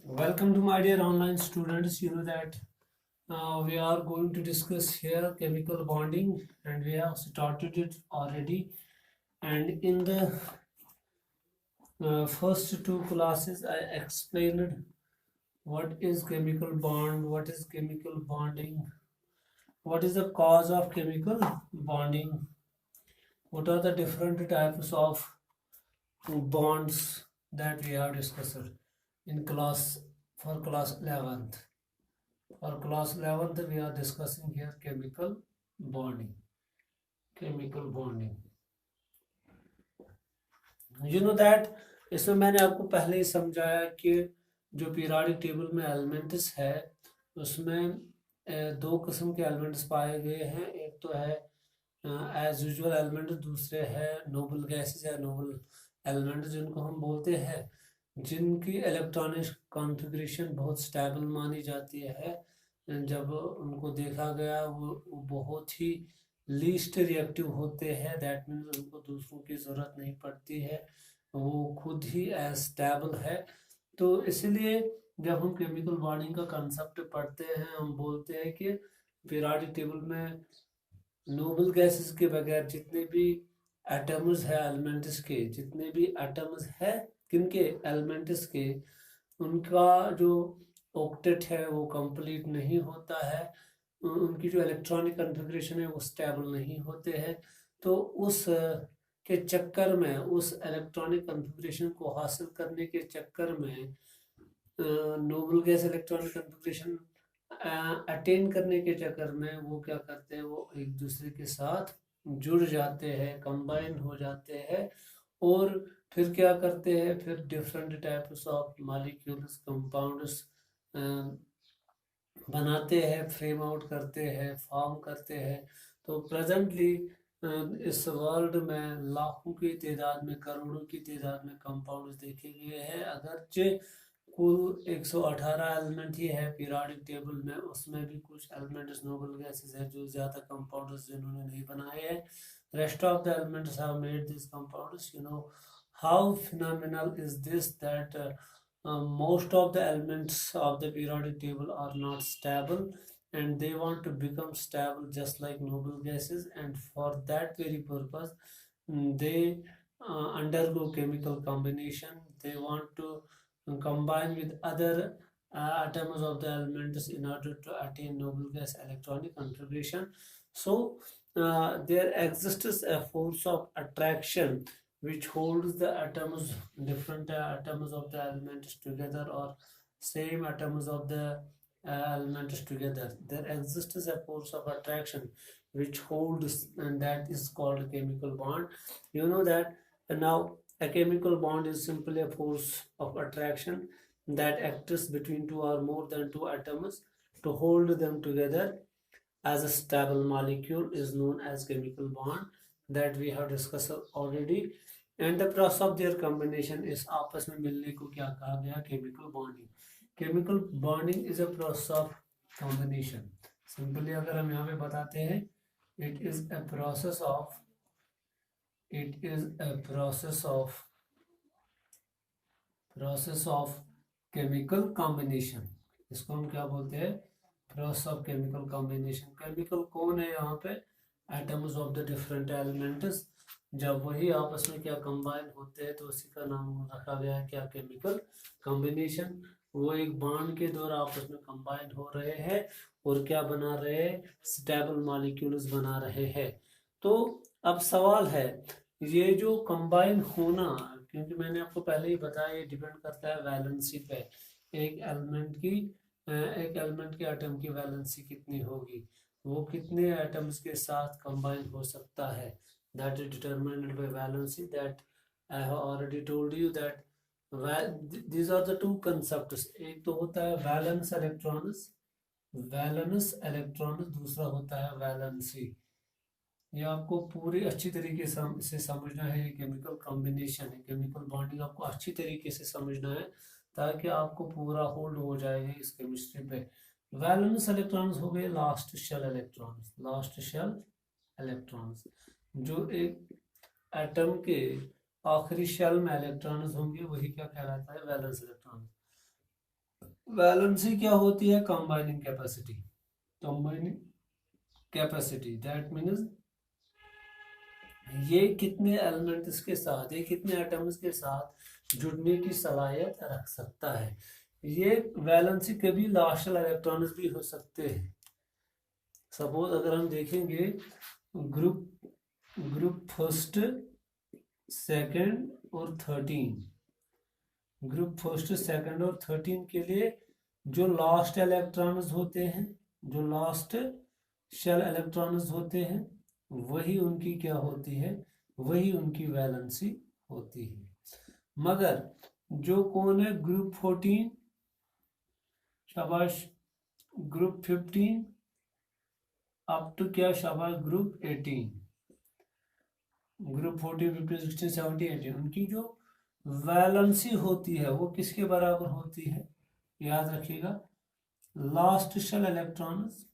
Welcome to my dear online students. You know that we are going to discuss here chemical bonding, and we have started it already. And in the first two classes, I explained what is chemical bond, what is chemical bonding, what is the cause of chemical bonding, what are the different types of bonds that we have discussed in class for class 11th. For class 11th, we are discussing here chemical bonding. Chemical bonding. You know that इसमें मैंने आपको पहले ही समझाया कि जो periodic table में elements है उसमें दो किस्म के एलिमेंट्स पाए गए हैं। एक तो है एज यूजुअल एलिमेंट, दूसरे है नोबल गैसेस या नोबल एलिमेंट जिनको हम बोलते हैं, जिनकी इलेक्ट्रॉनिक कॉन्फ़िगरेशन बहुत स्टेबल मानी जाती है। जब उनको देखा गया वो बहुत ही लीस्ट रिएक्टिव होते हैं, दैट मीन्स उनको दूसरों की ज़रूरत नहीं पड़ती है, वो खुद ही स्टेबल है। तो इसलिए जब हम केमिकल बॉन्डिंग का कंसेप्ट पढ़ते हैं हम बोलते हैं कि पीरियोडिक टेबल में नोबल गैसेस के बगैर जितने भी एटम्स है एलिमेंट्स के, जितने भी एटम्स है किनके, एलिमेंट्स के, उनका जो ऑक्टेट है वो कंप्लीट नहीं होता है, उनकी जो इलेक्ट्रॉनिक कॉन्फ़िगरेशन है वो स्टेबल नहीं होते हैं। तो उस के चक्कर में, उस इलेक्ट्रॉनिक कॉन्फ़िगरेशन को हासिल करने के चक्कर में, Nobel gas electronic configuration attain करने के चक्कर में वो क्या करते हैं, वो एक दूसरे के साथ जुड़ जाते हैं, कंबाइन हो जाते हैं और फिर क्या करते हैं, फिर different types of molecules, compounds बनाते हैं, फ्रेम आउट करते हैं, फॉर्म करते हैं। तो प्रेजेंटली इस वर्ल्ड में लाखों की तादाद में, करोड़ों की तादाद में कंपाउंड्स देखे गए हैं। अगरचे कुल 118 एलिमेंट ही है पीरियोडिक टेबल में, उसमें भी कुछ एलिमेंट्स नोबल गैसेस है जो ज़्यादा कंपाउंड्स जिन्होंने नहीं बनाए हैं। Rest of the elements have made this compounds. You know how phenomenal is this that most of the elements of the periodic table are not stable, and they want to become stable just like noble gases, and for that very purpose they undergo chemical combination. They want to combine with other atoms of the elements in order to attain noble gas electronic configuration. So there exists a force of attraction which holds the atoms, different atoms of the elements together, or same atoms of the elements together. There exists a force of attraction which holds, and that is called a chemical bond. You know that now a chemical bond is simply a force of attraction that acts between two or more than two atoms to hold them together as a stable molecule is known as chemical bond, that we have discussed already. And the process of their combination is आपस में मिलने को क्या कहा गया, chemical bonding. Chemical bonding is a process of combination. Simply अगर हम यहाँ पे बताते हैं, it is a process of, it is a process of chemical combination. इसको हम क्या बोलते हैं, process of chemical combination. Chemical कौन है यहाँ पे, atoms of the different elements. जब वही आपस में क्या कंबाइन होते हैं तो उसी का नाम रखा गया है क्या, केमिकल कॉम्बिनेशन। वो एक बॉन्ड के द्वारा आपस में कंबाइन हो रहे हैं और क्या बना रहे हैं, स्टेबल मॉलिक्यूल्स बना रहे हैं। तो अब सवाल है, ये जो कंबाइन होना, क्योंकि मैंने आपको पहले ही बताया ये डिपेंड करता है वैलेंसी पे। एक एलिमेंट की, एक एलिमेंट के एटम की वैलेंसी कितनी होगी, वो कितने एटम्स के साथ कंबाइन हो सकता है, that is determined by valency. That I have already told you that these are the two concepts। एक तो होता है वैलेंस इलेक्ट्रॉन्स, दूसरा होता है वैलेंसी। ये आपको पूरी अच्छी तरीके से समझना है। ये केमिकल कॉम्बिनेशन है, केमिकल बॉन्डिंग आपको अच्छी तरीके से समझना है ताकि आपको पूरा होल्ड हो जाएगा इस केमिस्ट्री पे। वैलेंस इलेक्ट्रॉन्स हो गए last shell electrons, last shell electrons जो एक एटम के आखिरी शेल में इलेक्ट्रॉन्स होंगे वही क्या कहलाता है, वैलेंस इलेक्ट्रॉन्स। वैलेंसी क्या होती है? Combining capacity. Combining capacity that means ये कितने एलिमेंट्स के साथ, ये कितने एटम्स के साथ जुड़ने की सलाहियत रख सकता है। ये वैलेंसी कभी लार्जर इलेक्ट्रॉन्स भी हो सकते हैं। सपोज अगर हम देखेंगे ग्रुप ग्रुप फर्स्ट, सेकंड और 13, ग्रुप फर्स्ट, सेकंड और 13 के लिए जो लास्ट इलेक्ट्रॉन्स होते हैं, जो लास्ट शेल इलेक्ट्रॉन्स होते हैं, वही उनकी क्या होती है, वही उनकी वैलेंसी होती है। मगर जो कौन है, ग्रुप 14, शाबाश, ग्रुप 15 अप टू क्या, शाबाश, ग्रुप 18, ग्रुप 14, 15, 16, 17, 18, उनकी जो वैलेंसी होती है वो किसके बराबर होती है? याद रखिएगा, last shell electrons,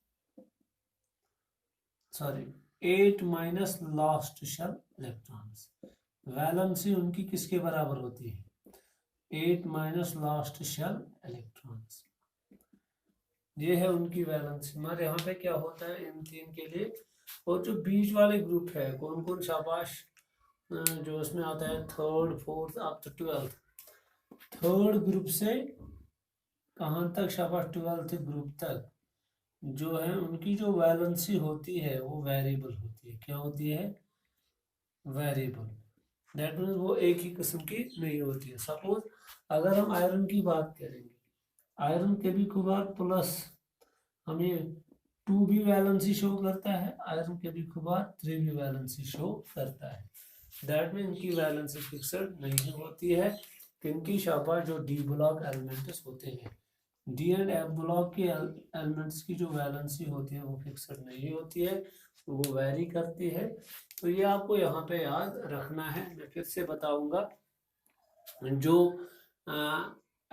sorry 8 minus last shell electrons, valency उनकी किसके बराबर होती है? 8 माइनस लास्ट शेल इलेक्ट्रॉन्स, ये है उनकी वैलेंसी। हमारे यहाँ पे क्या होता है इन तीन के लिए। और जो बीच वाले ग्रुप है, कौन कौन, शाबाश, जो उसमें आता है third, fourth up to 12th, third group से कहाँ तक, शाबाश, 12th ग्रुप तक, जो है उनकी जो वैलेंसी होती है वो वेरिएबल होती है। क्या होती है? वेरिएबल। दैट मीन्स वो एक ही किस्म की नहीं होती है। सपोज अगर हम आयरन की बात करेंगे, आयरन कभी कभार प्लस हमें 2 भी वैलेंसी शो करता है, आयरन कभी कभार 3 भी वैलेंसी शो करता है। दैट मीन इनकी वैलेंसी फिक्सड नहीं होती है। किनकी? शाबाश, जो डी ब्लॉक एलिमेंट्स होते हैं, डी एंड एफ ब्लॉक के एलिमेंट्स की जो वैलेंसी होती है वो फिक्सड नहीं होती है, वो वैरी करती है। तो ये आपको यहाँ पे याद रखना है। मैं फिर से बताऊंगा, जो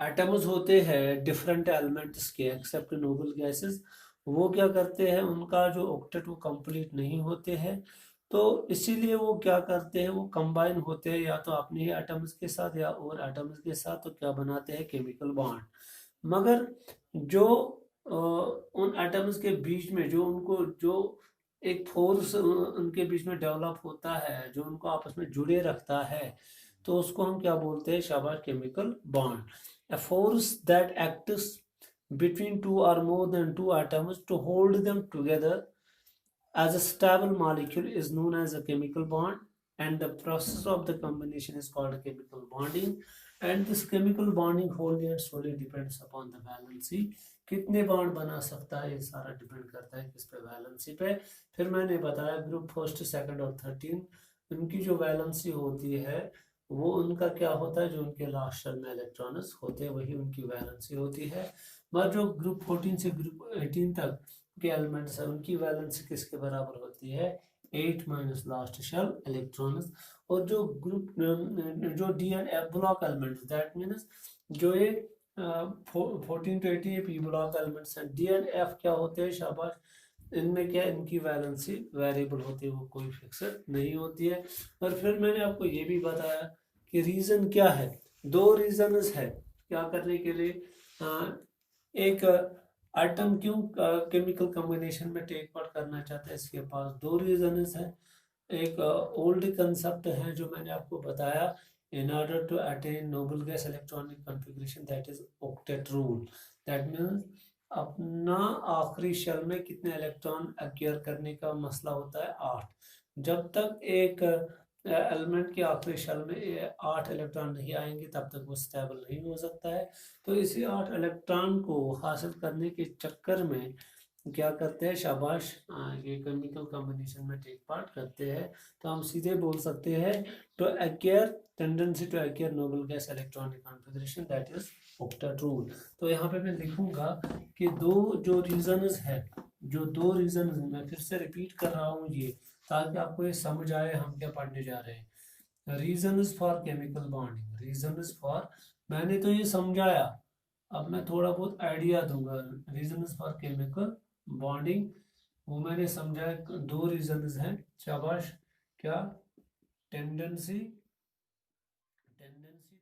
एटम्स होते हैं डिफरेंट एलिमेंट्स के एक्सेप्ट नोबल गैसेस, वो क्या करते हैं, उनका जो ऑक्टेट वो कंप्लीट नहीं होते हैं, तो इसीलिए वो क्या करते हैं, वो कंबाइन होते हैं या तो अपने ही एटम्स के साथ या और एटम्स के साथ, तो क्या बनाते हैं, केमिकल बॉन्ड। मगर जो उन एटम्स के बीच में जो उनको जो एक फोर्स उनके बीच में डेवलप होता है, जो उनको आपस में जुड़े रखता है, तो उसको हम क्या बोलते हैं, शाबाश, chemical bond. A force that acts between two or more than two atoms to hold them together as a stable molecule is known as a chemical bond, and the process of the combination is called chemical bonding, and this chemical bonding wholly and solely depends upon the valency। कितने bond बना सकता है ये सारा depend करता है किस पे, वैलेंसी पे। फिर मैंने बताया ग्रुप फर्स्ट, सेकंड और 13, उनकी जो वैलेंसी होती है वो उनका क्या होता है, जो उनके लास्ट शेल में इलेक्ट्रॉन्स होते हैं वही उनकी वैलेंसी होती है। मगर जो ग्रुप 14 से ग्रुप 18 तक के एलिमेंट्स है उनकी वैलेंसी किसके बराबर होती है, 8 माइनस लास्ट शेल इलेक्ट्रॉन्स। और जो ग्रुप जो D and F block elements, that means जो ये 14 to 18 पी ब्लॉक एलिमेंट्स हैं, डी एंड एफ क्या होते हैं, शाबाश, इनमें क्या, इनकी वैलेंसी वेरिएबल होती है, वो कोई फिक्सड नहीं होती है। और फिर मैंने आपको ये भी बताया कि रीज़न क्या है, दो रीजंस है क्या करने के लिए, एक आइटम क्यों केमिकल कॉम्बिनेशन में टेक पार्ट करना चाहता है, इसके पास दो रीजंस है। एक ओल्ड कंसेप्ट है जो मैंने आपको बताया, in order to attain noble gas electronic configuration, that is octet rule, that means अपना आखिरी शेल में कितने इलेक्ट्रॉन अक्यूर करने का मसला होता है, 8। जब तक एक एलिमेंट के आखिरी शेल में 8 इलेक्ट्रॉन नहीं आएंगे तब तक वो स्टेबल नहीं हो सकता है। तो इसी 8 इलेक्ट्रॉन को हासिल करने के चक्कर में क्या करते हैं, शाबाश, ये केमिकल कॉम्बिनेशन में टेक पार्ट करते हैं। तो हम सीधे बोल सकते हैं to acquire, tendency to acquire noble gas electronic configuration, that is octet rule. तो यहाँ पे मैं लिखूंगा कि दो जो रीजंस है, जो दो रीजन, मैं फिर से रिपीट कर रहा हूँ ये, ताकि आपको ये समझ आए हम क्या पढ़ने जा रहे हैं। Reasons for chemical bonding, reasons for, मैंने तो ये समझाया, अब मैं थोड़ा बहुत आइडिया दूंगा। रीजंस फॉर केमिकल बॉन्डिंग, वो मैंने समझाया, दो रीजंस हैं, शाबाश, क्या, टेंडेंसी टेंडेंसी